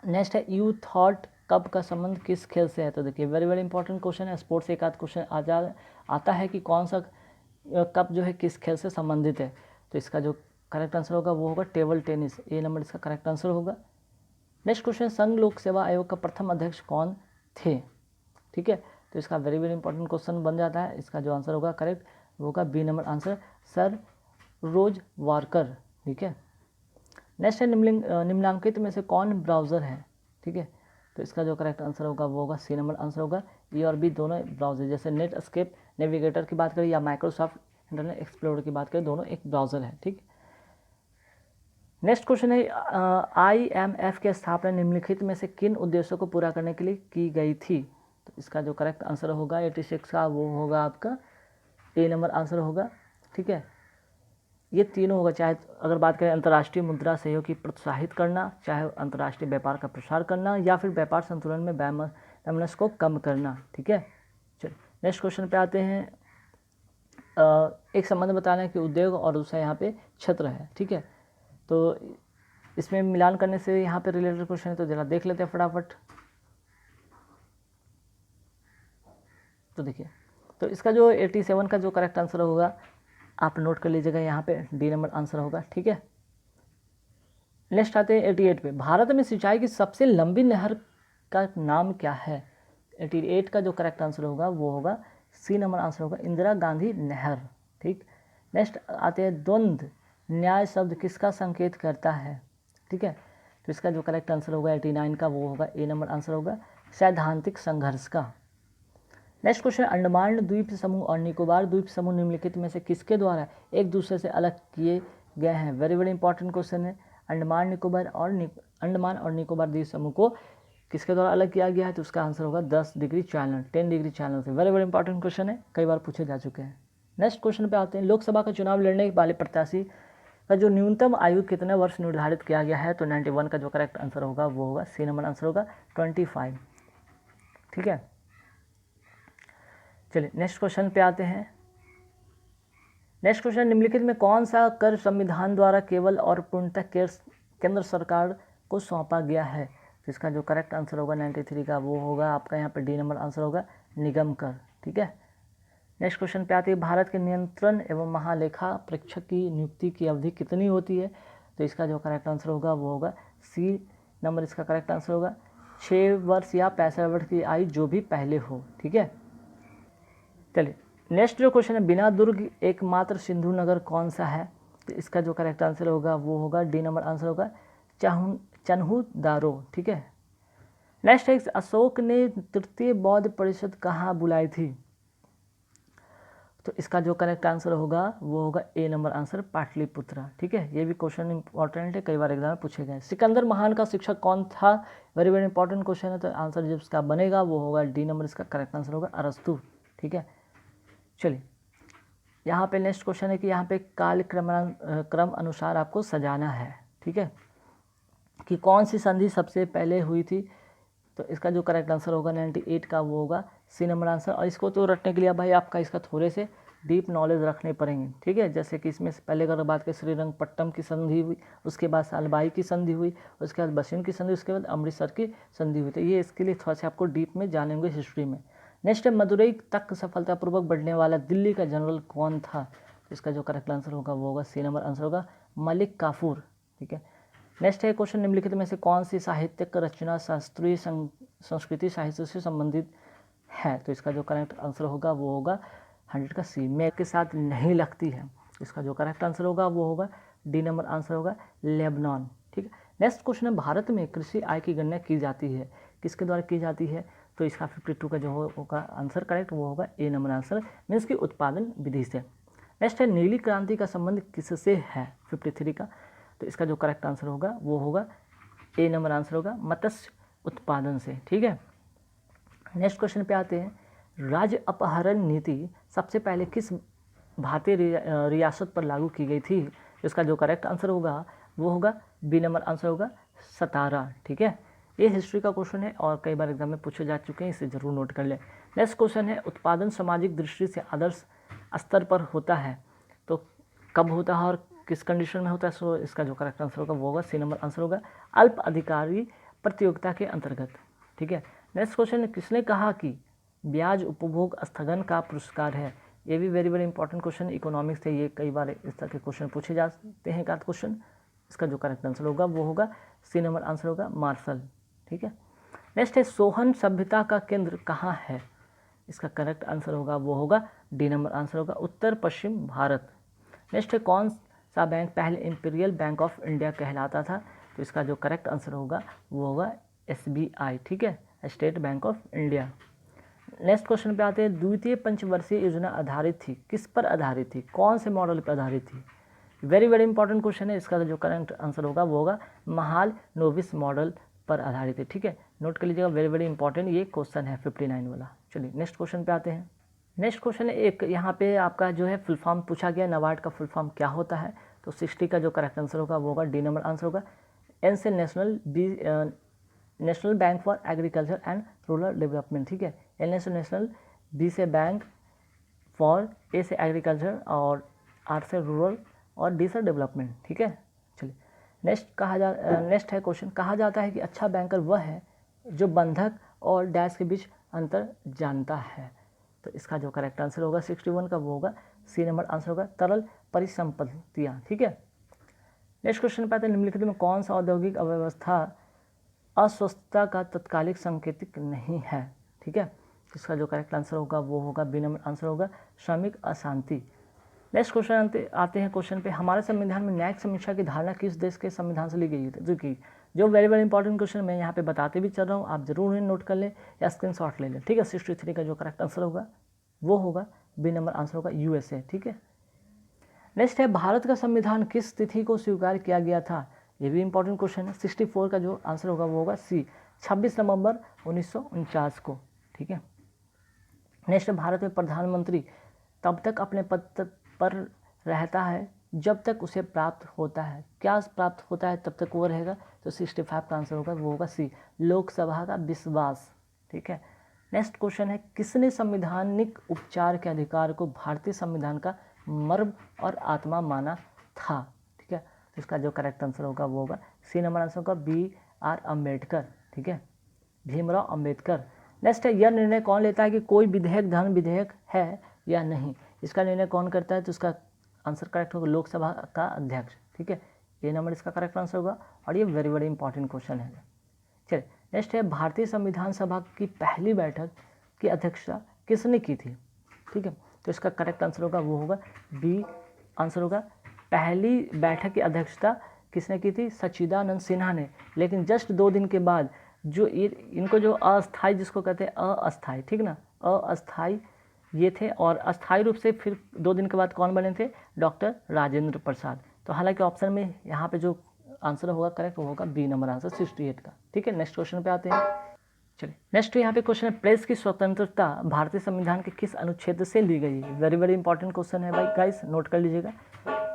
नेक्स्ट है, यू थॉट कप का संबंध किस खेल से है। तो देखिए वेरी वेरी इंपॉर्टेंट क्वेश्चन है, स्पोर्ट्स से एक आध क्वेश्चन आता है कि कौन सा कप जो है किस खेल से संबंधित है। तो इसका जो करेक्ट आंसर होगा वो होगा टेबल टेनिस, ए नंबर इसका करेक्ट आंसर होगा। नेक्स्ट क्वेश्चन, संघ लोक सेवा आयोग का प्रथम अध्यक्ष कौन थे, ठीक है। तो इसका वेरी वेरी इंपॉर्टेंट क्वेश्चन बन जाता है, इसका जो आंसर होगा करेक्ट वो होगा बी नंबर आंसर सर रोज वारकर, ठीक है। नेक्स्ट है, निम्नलिखित में से कौन ब्राउज़र है, ठीक है। तो इसका जो करेक्ट आंसर होगा वो होगा सी नंबर आंसर होगा ए और बी दोनों ब्राउज़र, जैसे नेट एस्केप नेविगेटर की बात करें या माइक्रोसॉफ्ट इंटरनेट एक्सप्लोरर की बात करें, दोनों एक ब्राउज़र है, ठीक। नेक्स्ट क्वेश्चन है, IMF की स्थापना निम्नलिखित में से किन उद्देश्यों को पूरा करने के लिए की गई थी। तो इसका जो करेक्ट आंसर होगा 86 का वो होगा आपका ए नंबर आंसर होगा, ठीक है। ये तीनों होगा, चाहे अगर बात करें अंतर्राष्ट्रीय मुद्रा सहयोग की प्रोत्साहित करना, चाहे अंतर्राष्ट्रीय व्यापार का प्रसार करना, या फिर व्यापार संतुलन में वैमनस को कम करना, ठीक है। चलिए नेक्स्ट क्वेश्चन पे आते हैं, एक संबंध बताना है कि उद्योग और दूसरा यहाँ पे क्षेत्र है, ठीक है। तो इसमें मिलान करने से यहाँ पे रिलेटेड क्वेश्चन है, तो जरा देख लेते हैं फटाफट। तो देखिए, तो इसका जो 87 का जो करेक्ट आंसर होगा आप नोट कर लीजिएगा, यहाँ पे डी नंबर आंसर होगा, ठीक है। नेक्स्ट आते हैं 88 पे, भारत में सिंचाई की सबसे लंबी नहर का नाम क्या है। 88 का जो करेक्ट आंसर होगा वो होगा सी नंबर आंसर होगा इंदिरा गांधी नहर, ठीक। नेक्स्ट आते हैं, द्वंद्व न्याय शब्द किसका संकेत करता है, ठीक है। तो इसका जो करेक्ट आंसर होगा 89 का वो होगा ए नंबर आंसर होगा सैद्धांतिक संघर्ष का। नेक्स्ट क्वेश्चन, अंडमान द्वीप समूह और निकोबार द्वीप समूह निम्नलिखित में से किसके द्वारा एक दूसरे से अलग किए गए हैं। वेरी वेरी इंपॉर्टेंट क्वेश्चन है, अंडमान और निकोबार द्वीप समूह को किसके द्वारा अलग किया गया है। तो उसका आंसर होगा 10 डिग्री चैनल से। वेरी वेरी इंपॉर्टेंट क्वेश्चन है, कई बार पूछे जा चुके हैं। नेक्स्ट क्वेश्चन पे आते हैं, लोकसभा का चुनाव लड़ने वाले प्रत्याशी का जो न्यूनतम आयु कितने वर्ष निर्धारित किया गया है। तो 91 का जो करेक्ट आंसर होगा वो होगा सी नंबर आंसर होगा 25, ठीक है। चलिए नेक्स्ट क्वेश्चन पे आते हैं, नेक्स्ट क्वेश्चन, निम्नलिखित में कौन सा कर संविधान द्वारा केवल और पूर्णतः केंद्र सरकार को सौंपा गया है? तो इसका जो करेक्ट आंसर होगा 93 का वो होगा आपका यहाँ पे डी नंबर आंसर होगा निगम कर। ठीक है, नेक्स्ट क्वेश्चन पे आती है, भारत के नियंत्रण एवं महालेखा परीक्षक की नियुक्ति की अवधि कितनी होती है? तो इसका जो करेक्ट आंसर होगा वो होगा सी नंबर, इसका करेक्ट आंसर होगा 6 वर्ष या 65 वर्ष की आयु जो भी पहले हो। ठीक है, चलिए नेक्स्ट जो क्वेश्चन है, बिना दुर्ग एकमात्र सिंधु नगर कौन सा है? तो इसका जो करेक्ट आंसर होगा वो होगा डी नंबर आंसर होगा चन्हू दारो। ठीक है, नेक्स्ट है, अशोक ने तृतीय बौद्ध परिषद कहाँ बुलाई थी? तो इसका जो करेक्ट आंसर होगा वो होगा ए नंबर आंसर पाटलिपुत्रा। ठीक है, ये भी क्वेश्चन इंपॉर्टेंट है, कई बार एग्जाम में पूछे गए। सिकंदर महान का शिक्षक कौन था? वेरी वेरी इंपॉर्टेंट क्वेश्चन है, तो आंसर जब इसका बनेगा वो होगा डी नंबर, इसका करेक्ट आंसर होगा अरस्तु। ठीक है, चलिए यहाँ पे नेक्स्ट क्वेश्चन है कि यहाँ पे क्रम अनुसार आपको सजाना है। ठीक है, कि कौन सी संधि सबसे पहले हुई थी? तो इसका जो करेक्ट आंसर होगा 98 का वो होगा सी नंबर आंसर। और इसको तो रटने के लिए भाई आपका इसका थोड़े से डीप नॉलेज रखने पड़ेंगे। ठीक है, जैसे कि इसमें से पहले अगर बात करें श्रीरंगपट्टनम की संधि हुई, उसके बाद सालबाई की संधि हुई, उसके बाद बसिन की संधि, उसके बाद अमृतसर की संधि हुई। तो ये इसके लिए थोड़ा सा आपको डीप में जानेंगे हिस्ट्री में। नेक्स्ट है, मदुरई तक सफलतापूर्वक बढ़ने वाला दिल्ली का जनरल कौन था? इसका जो करेक्ट आंसर होगा वो होगा सी नंबर आंसर होगा मलिक काफूर। ठीक है, नेक्स्ट है क्वेश्चन, निम्नलिखित में से कौन सी साहित्यिक रचना शास्त्रीय संस्कृति साहित्य से संबंधित है? तो इसका जो करेक्ट आंसर होगा वो होगा 100 का सी, मैं के साथ नहीं लगती है। इसका जो करेक्ट आंसर होगा वो होगा डी नंबर आंसर होगा लेबनान। ठीक है, नेक्स्ट क्वेश्चन है, भारत में कृषि आय की गणना की जाती है, किसके द्वारा की जाती है? तो इसका 52 का जो होगा आंसर करेक्ट वो होगा ए नंबर आंसर, मीन्स की उत्पादन विधि से। नेक्स्ट है, नीली क्रांति का संबंध किससे है? 53 का, तो इसका जो करेक्ट आंसर होगा वो होगा ए नंबर आंसर होगा मत्स्य उत्पादन से। ठीक है, नेक्स्ट क्वेश्चन पे आते हैं, राज्य अपहरण नीति सबसे पहले किस भारतीय रियासत पर लागू की गई थी? इसका जो करेक्ट आंसर होगा वो होगा बी नंबर आंसर होगा सतारा। ठीक है, ये हिस्ट्री का क्वेश्चन है और कई बार एग्जाम में पूछे जा चुके हैं, इसे जरूर नोट कर लें। नेक्स्ट क्वेश्चन है, उत्पादन सामाजिक दृष्टि से आदर्श स्तर पर होता है, तो कब होता है और किस कंडीशन में होता है? सो इसका जो करेक्ट आंसर होगा वो होगा सी नंबर आंसर होगा अल्प अधिकारी प्रतियोगिता के अंतर्गत। ठीक है, नेक्स्ट क्वेश्चन, किसने कहा कि ब्याज उपभोग स्थगन का पुरस्कार है? ये भी very very important question economics से, ये कई बार इस तरह के क्वेश्चन पूछे जाते हैं। का क्वेश्चन, इसका जो करेक्ट आंसर होगा वो होगा सी नंबर आंसर होगा मार्शल। ठीक है, नेक्स्ट है, सोहन सभ्यता का केंद्र कहाँ है? इसका करेक्ट आंसर होगा वो होगा डी नंबर आंसर होगा उत्तर पश्चिम भारत। नेक्स्ट है, कौन सा बैंक पहले इंपीरियल बैंक ऑफ इंडिया कहलाता था? तो इसका जो करेक्ट आंसर होगा वो होगा SBI। ठीक है, state bank of India. Next question पे आते हैं, द्वितीय पंचवर्षीय योजना आधारित थी, किस पर आधारित थी, कौन से मॉडल पर आधारित थी? वेरी वेरी इंपॉर्टेंट क्वेश्चन है, इसका जो करेक्ट आंसर होगा वो होगा महाल नोविस मॉडल पर आधारित है। ठीक है, नोट कर लीजिएगा, वेरी वेरी इंपॉर्टेंट ये क्वेश्चन है 59 वाला। चलिए नेक्स्ट क्वेश्चन पे आते हैं। नेक्स्ट क्वेश्चन है, एक यहाँ पे आपका जो है फुल फॉर्म पूछा गया, नाबार्ड का फुल फॉर्म क्या होता है? तो 60 का जो करेक्ट आंसर होगा वो होगा डी नंबर आंसर होगा एन से national bank for agriculture and rural development. ठीक है, एन से नेशनल, बी से बैंक, फॉर ए से एग्रीकल्चर और आर से रूरल और डी से डेवलपमेंट। ठीक है, चलिए नेक्स्ट है क्वेश्चन, कहा जाता है कि अच्छा बैंकर वह है जो बंधक और डैश के बीच अंतर जानता है। तो इसका जो करेक्ट आंसर होगा 61 का वो होगा सी नंबर आंसर होगा तरल परिसंपत्तियाँ। ठीक है, नेक्स्ट क्वेश्चन पे आते हैं, निम्नलिखित में कौन सा औद्योगिक अव्यवस्था अस्वस्थता का तत्कालिक संकेतिक नहीं है? ठीक है, इसका जो करेक्ट आंसर होगा वो होगा बी नंबर आंसर होगा श्रमिक अशांति। नेक्स्ट क्वेश्चन आते हैं क्वेश्चन पे, हमारे संविधान में न्यायिक समीक्षा की धारणा किस देश के संविधान से ली गई है? जो वेरी वेरी इंपॉर्टेंट क्वेश्चन मैं यहाँ पे बताते भी चल रहा हूँ, आप जरूर उन्हें नोट कर लें या स्क्रीनशॉट ले लें। ठीक है, 63 का जो करेक्ट आंसर होगा वो होगा बी नंबर आंसर होगा USA। ठीक है, नेक्स्ट है, भारत का संविधान किस तिथि को स्वीकार किया गया था? ये भी इंपॉर्टेंट क्वेश्चन है। 64 का जो आंसर होगा वो होगा सी 26 नवंबर 1949 को। ठीक है, नेक्स्ट, भारत में प्रधानमंत्री तब तक अपने पद पर रहता है जब तक उसे प्राप्त होता है, क्या प्राप्त होता है तब तक वो रहेगा? तो 65 का आंसर होगा वो होगा सी लोकसभा का विश्वास। ठीक है, नेक्स्ट क्वेश्चन है, किसने संवैधानिक उपचार के अधिकार को भारतीय संविधान का मर्म और आत्मा माना था। ठीक है, तो इसका जो करेक्ट आंसर होगा वो होगा सी नंबर आंसर होगा B.R. अम्बेडकर। ठीक है, भीमराव अम्बेडकर। नेक्स्ट है, यह निर्णय कौन लेता है कि कोई विधेयक धर्म विधेयक है या नहीं? इसका निर्णय कौन करता है? तो इसका आंसर करेक्ट होगा लोकसभा का अध्यक्ष। ठीक है, ये नंबर इसका करेक्ट आंसर होगा और ये वेरी वेरी इंपॉर्टेंट क्वेश्चन है। चलिए नेक्स्ट है, भारतीय संविधान सभा की पहली बैठक की अध्यक्षता किसने की थी? ठीक है, तो इसका करेक्ट आंसर होगा वो होगा बी आंसर होगा, पहली बैठक की अध्यक्षता किसने की थी? सच्चिदानंद सिन्हा ने। लेकिन जस्ट 2 दिन के बाद जो इनको जो अस्थाई जिसको कहते हैं अस्थाई, ठीक ना, अस्थाई ये थे और अस्थाई रूप से फिर 2 दिन के बाद कौन बने थे? डॉक्टर राजेंद्र प्रसाद। तो हालांकि ऑप्शन में यहाँ पे जो आंसर होगा करेक्ट वो होगा बी नंबर आंसर 68 का। ठीक है, नेक्स्ट क्वेश्चन पे आते हैं। चलिए नेक्स्ट यहाँ पे क्वेश्चन है, प्रेस की स्वतंत्रता भारतीय संविधान के किस अनुच्छेद से ली गई है? वेरी वेरी इंपॉर्टेंट क्वेश्चन है भाई, गाइस नोट कर लीजिएगा।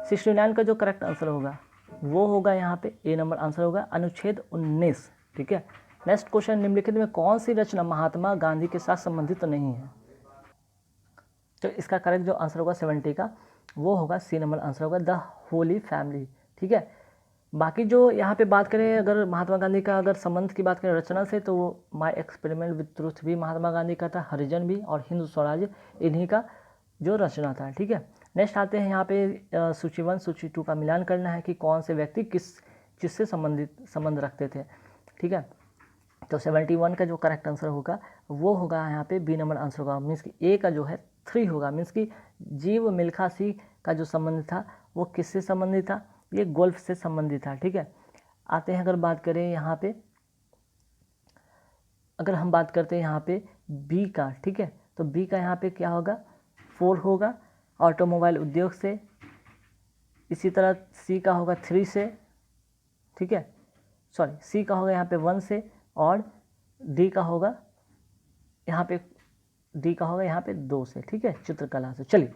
69 का जो करेक्ट आंसर होगा वो होगा यहाँ पे ए नंबर आंसर होगा अनुच्छेद 19। ठीक है, नेक्स्ट क्वेश्चन, निम्नलिखित में कौन सी रचना महात्मा गांधी के साथ संबंधित नहीं है? तो इसका करेक्ट जो आंसर होगा 70 का वो होगा सी नंबर आंसर होगा द होली फैमिली। ठीक है, बाकी जो यहाँ पे बात करें अगर महात्मा गांधी का अगर संबंध की बात करें रचना से, तो वो माय एक्सपेरिमेंट विद ट्रूथ भी महात्मा गांधी का था, हरिजन भी, और हिंदू स्वराज इन्हीं का जो रचना था। ठीक है, नेक्स्ट आते हैं यहाँ पे सूची 1 सूची 2 का मिलान करना है कि कौन से व्यक्ति किससे संबंध रखते थे। ठीक है, तो 71 का जो करेक्ट आंसर होगा वो होगा यहाँ पे बी नंबर आंसर होगा, मीन्स कि ए का जो है 3 होगा, मीन्स कि जीव मिल्खा सिंह का जो संबंध था वो किससे संबंधित था? ये गोल्फ से संबंधित था। ठीक है, आते हैं अगर बात करें यहाँ पे, अगर हम बात करते हैं यहाँ पे बी का, ठीक है, तो बी का यहाँ पे क्या होगा? 4 होगा ऑटोमोबाइल उद्योग से। इसी तरह सी का होगा 3 से। ठीक है, सॉरी सी का होगा यहाँ पे 1 से, और डी का होगा यहाँ पे 2 से। ठीक है, चित्रकला से। चलिए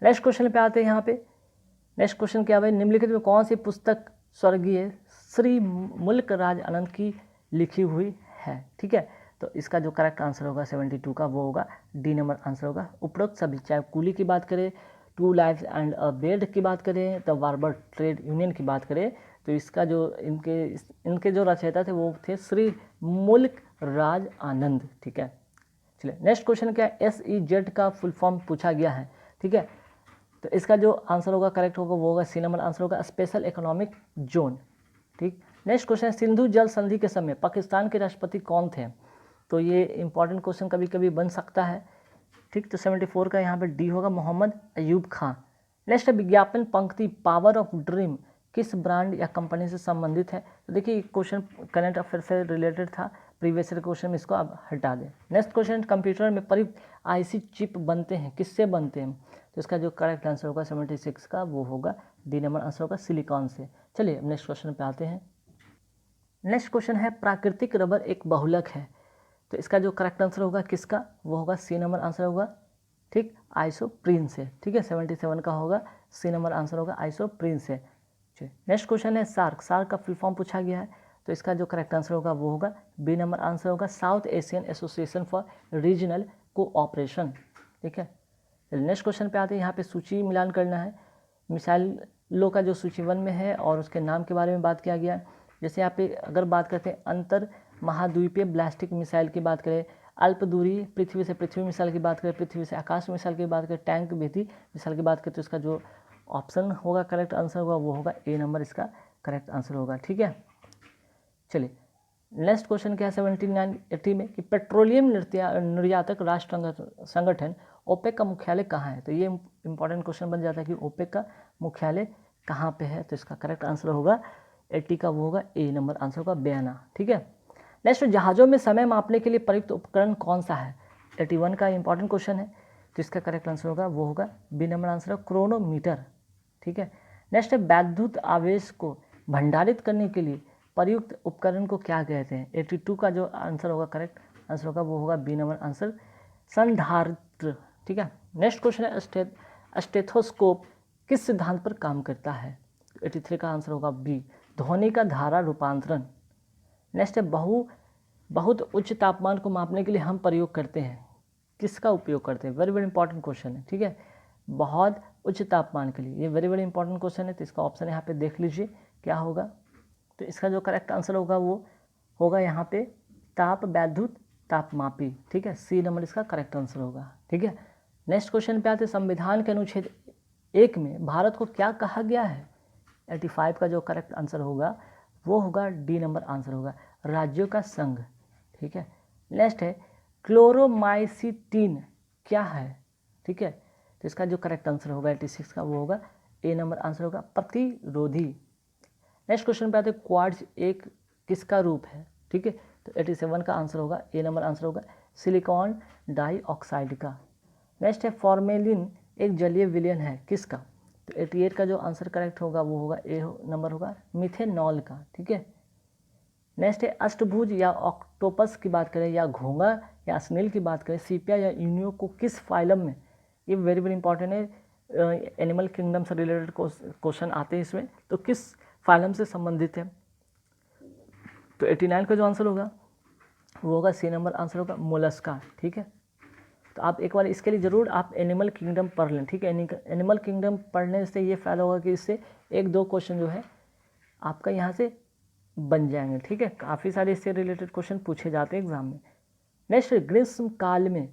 नेक्स्ट क्वेश्चन पे आते हैं। यहाँ पे नेक्स्ट क्वेश्चन क्या है? निम्नलिखित में कौन सी पुस्तक स्वर्गीय श्री मुल्क राज आनंद की लिखी हुई है? ठीक है, तो इसका जो करेक्ट आंसर होगा 72 का वो होगा डी नंबर आंसर होगा उपरोक्त सभी, चाहे कूली की बात करें, 2 लाइफ्स एंड अ बेड की बात करें, तो बार्बर ट्रेड यूनियन की बात करें, तो इसका जो इनके जो रचयिता थे वो थे श्री मुल्क राज आनंद। ठीक है, चलिए नेक्स्ट क्वेश्चन क्या है? SEZ का फुल फॉर्म पूछा गया है। ठीक है, तो इसका जो आंसर होगा करेक्ट होगा वो होगा सी नंबर आंसर होगा स्पेशल इकोनॉमिक जोन। ठीक, नेक्स्ट क्वेश्चन है, सिंधु जल संधि के समय पाकिस्तान के राष्ट्रपति कौन थे? तो ये इंपॉर्टेंट क्वेश्चन कभी कभी बन सकता है। ठीक, तो 74 का यहाँ पे डी होगा मोहम्मद अयूब खान। नेक्स्ट है, विज्ञापन पंक्ति पावर ऑफ ड्रीम किस ब्रांड या कंपनी से संबंधित है? तो देखिए क्वेश्चन करंट अफेयर से रिलेटेड था, प्रीवियस ईयर क्वेश्चन में इसको आप हटा दें। नेक्स्ट क्वेश्चन, कंप्यूटर में प्रयुक्त IC चिप बनते हैं, किससे बनते हैं? तो इसका जो करेक्ट आंसर होगा 76 का वो होगा डी नंबर आंसर होगा सिलिकॉन से। चलिए नेक्स्ट क्वेश्चन पे आते हैं। नेक्स्ट क्वेश्चन है, प्राकृतिक रबर एक बहुलक है, तो इसका जो करेक्ट आंसर होगा किसका? वो होगा सी नंबर आंसर होगा, ठीक, आइसोप्रीन से। ठीक है, 77 का होगा सी नंबर आंसर होगा आइसोप्रीन से। नेक्स्ट क्वेश्चन है, सार्क का फुल फॉर्म पूछा गया है, तो इसका जो करेक्ट आंसर होगा वो होगा बी नंबर आंसर होगा south Asian association for regional cooperation. ठीक है, नेक्स्ट क्वेश्चन पे आते हैं। यहाँ पे सूची मिलान करना है, मिसाइलों का जो सूची 1 में है और उसके नाम के बारे में बात किया गया है। जैसे यहाँ पे अगर बात करते हैं अंतर महाद्वीपीय बैलिस्टिक मिसाइल की बात करें, अल्प दूरी पृथ्वी से पृथ्वी मिसाइल की बात करें, पृथ्वी से आकाश मिसाइल की बात करें, टैंक भेदी मिसाइल की बात करें, तो इसका जो ऑप्शन होगा करेक्ट आंसर होगा वो होगा ए नंबर इसका करेक्ट आंसर होगा। ठीक है, चलिए नेक्स्ट क्वेश्चन क्या है 79-80 में कि पेट्रोलियम निर्यातक राष्ट्र संगठन ओपेक का मुख्यालय कहाँ है? तो ये इंपॉर्टेंट क्वेश्चन बन जाता है कि ओपेक का मुख्यालय कहाँ पे है? तो इसका करेक्ट आंसर होगा 80 का वो होगा ए नंबर आंसर होगा बयाना। ठीक है, नेक्स्ट, जहाज़ों में समय मापने के लिए प्रयुक्त उपकरण कौन सा है? 81 का इंपॉर्टेंट क्वेश्चन है, तो इसका करेक्ट आंसर होगा वो होगा बी नंबर आंसर होगा क्रोनोमीटर। ठीक है, नेक्स्ट है, वैद्युत आवेश को भंडारित करने के लिए प्रयुक्त उपकरण को क्या कहते हैं? 82 का जो आंसर होगा करेक्ट आंसर होगा वो होगा बी नंबर आंसर संधारित्र। ठीक है, नेक्स्ट क्वेश्चन है, स्टेथोस्कोप किस सिद्धांत पर काम करता है? 83 का आंसर होगा बी, ध्वनि का धारा रूपांतरण। नेक्स्ट है, बहुत उच्च तापमान को मापने के लिए हम प्रयोग करते हैं, किसका उपयोग करते हैं? वेरी वेरी इंपॉर्टेंट क्वेश्चन है। ठीक है, बहुत उच्च तापमान के लिए। ये वेरी वेरी इंपॉर्टेंट क्वेश्चन है, तो इसका ऑप्शन यहाँ पे देख लीजिए क्या होगा। तो इसका जो करेक्ट आंसर होगा वो होगा यहाँ पे ताप वैद्युत तापमापी, ठीक है, सी नंबर इसका करेक्ट आंसर होगा, ठीक है। नेक्स्ट क्वेश्चन पे आते, संविधान के अनुच्छेद 1 में भारत को क्या कहा गया है। 85 का जो करेक्ट आंसर होगा वो होगा डी नंबर आंसर होगा, राज्यों का संघ, ठीक है। नेक्स्ट है क्लोरोमाइसिटीन क्या है, ठीक है, तो इसका जो करेक्ट आंसर होगा 86 का वो होगा ए नंबर आंसर होगा प्रतिरोधी। नेक्स्ट क्वेश्चन पे आते हैं क्वार्ट्ज एक किसका रूप है, ठीक है, तो 87 का आंसर होगा ए नंबर आंसर होगा सिलिकॉन डाइऑक्साइड का। नेक्स्ट है फॉर्मेलिन एक जलीय विलयन है किसका, तो 88 का जो आंसर करेक्ट होगा वो होगा ए नंबर होगा मिथेनॉल का, ठीक है। नेक्स्ट है अष्टभुज या ऑक्टोपस की बात करें या घोंगा या स्नेल की बात करें, सीपिया या यूनियो को किस फाइलम में, ये वेरी वेरी इंपॉर्टेंट है, एनिमल किंगडम से रिलेटेड क्वेश्चन आते हैं इसमें, तो किस फाइलम से संबंधित है, तो 89 का जो आंसर होगा वो होगा सी नंबर आंसर होगा मोलस्का, ठीक है। तो आप एक बार इसके लिए ज़रूर आप एनिमल किंगडम पढ़ लें, ठीक है। एनिमल किंगडम पढ़ने से ये फ़ायदा होगा कि इससे 1-2 क्वेश्चन जो है आपका यहाँ से बन जाएंगे, ठीक है। काफ़ी सारे इससे रिलेटेड क्वेश्चन पूछे जाते हैं एग्जाम में। नेक्स्ट, ग्रीष्म काल में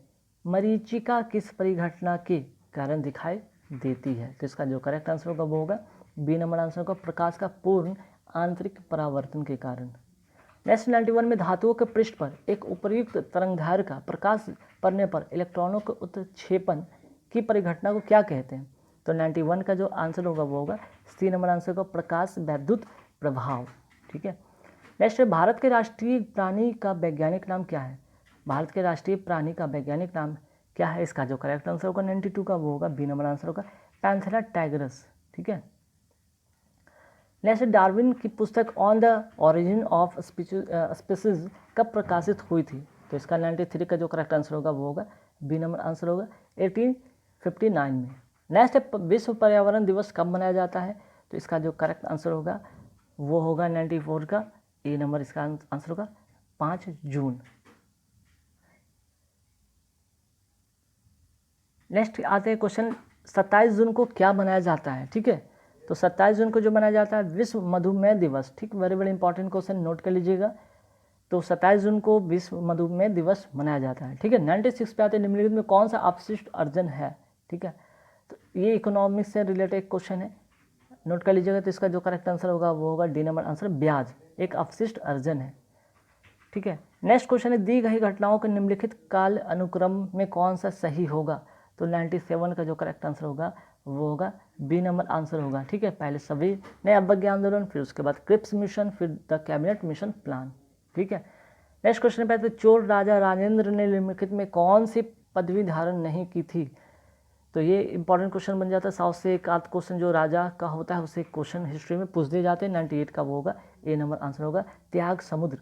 मरीचिका किस परिघटना के कारण दिखाई देती है, तो इसका जो करेक्ट आंसर होगा वो होगा बी नंबर आंसर होगा प्रकाश का पूर्ण आंतरिक परावर्तन के कारण। नेक्स्ट 91 में धातुओं के पृष्ठ पर एक उपयुक्त तरंगधार का प्रकाश पड़ने पर इलेक्ट्रॉनों के उत्क्षेपण की परिघटना को क्या कहते हैं, तो 91 का जो आंसर होगा वो होगा सी नंबर आंसर होगा प्रकाश वैद्युत प्रभाव, ठीक है। नेक्स्ट, भारत के राष्ट्रीय प्राणी का वैज्ञानिक नाम क्या है, भारत के राष्ट्रीय प्राणी का वैज्ञानिक नाम क्या है, इसका जो करेक्ट आंसर होगा 92 का वो होगा बी नंबर आंसर होगा पैंथेरा टाइगरस, ठीक है। नेक्स्ट, डार्विन की पुस्तक on the origin of species कब प्रकाशित हुई थी, तो इसका 93 का जो करेक्ट आंसर होगा वो होगा बी नंबर आंसर होगा 1859 में। नेक्स्ट, विश्व पर्यावरण दिवस कब मनाया जाता है, तो इसका जो करेक्ट आंसर होगा वो होगा 94 का ए नंबर इसका आंसर होगा 5 जून। नेक्स्ट आते हैं क्वेश्चन 27 जून को क्या मनाया जाता है, ठीक है, तो 27 जून को जो मनाया जाता है विश्व मधुमेह दिवस, ठीक, very very important question note कर लीजिएगा। तो 27 जून को विश्व मधुमेह दिवस मनाया जाता है, ठीक है। 96 पे आते हैं निम्नलिखित में कौन सा अपशिष्ट अर्जन है, ठीक है, तो ये इकोनॉमिक्स से रिलेटेड क्वेश्चन है, नोट कर लीजिएगा। तो इसका जो करेक्ट आंसर होगा वो होगा डी नंबर आंसर ब्याज एक अपशिष्ट अर्जन है, ठीक है। नेक्स्ट क्वेश्चन है दी गई घटनाओं के निम्नलिखित काल अनुक्रम में कौन सा सही होगा, तो 97 का जो करेक्ट आंसर होगा वो होगा बी नंबर आंसर होगा, ठीक है। पहले सभी नए अवज्ञा आंदोलन, फिर उसके बाद क्रिप्स मिशन, फिर द कैबिनेट मिशन प्लान, ठीक है। नेक्स्ट क्वेश्चन पे चोल राजा राजेंद्र ने निम्नलिखित में कौन सी पदवी धारण नहीं की थी, तो ये इंपॉर्टेंट क्वेश्चन बन जाता है। 100 से एक आध क्वेश्चन जो राजा का होता है उसे क्वेश्चन हिस्ट्री में पूछ दिए जाते हैं। 98 का वो होगा ए नंबर आंसर होगा त्याग समुद्र।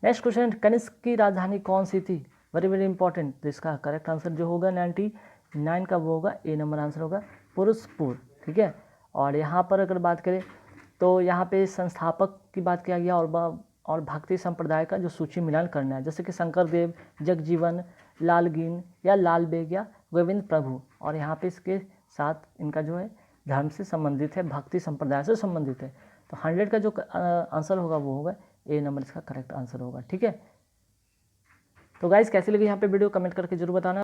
नेक्स्ट क्वेश्चन, कनिष्क की राजधानी कौन सी थी, वेरी वेरी इंपॉर्टेंट, तो इसका करेक्ट आंसर जो होगा 99 का वो होगा ए नंबर आंसर होगा पुरुषपुर, ठीक है। और यहाँ पर अगर बात करें तो यहाँ पे संस्थापक की बात किया गया और भक्ति संप्रदाय का जो सूची मिलान करना है, जैसे कि शंकरदेव, जगजीवन, लालगीन या लाल बेग या गोविंद प्रभु, और यहाँ पे इसके साथ इनका जो है धर्म से संबंधित है, भक्ति संप्रदाय से संबंधित है। तो 100 का जो आंसर होगा वो होगा ए नंबर इसका करेक्ट आंसर होगा, ठीक है। तो गाइस कैसी लगी यहाँ पे वीडियो कमेंट करके जरूर बताना।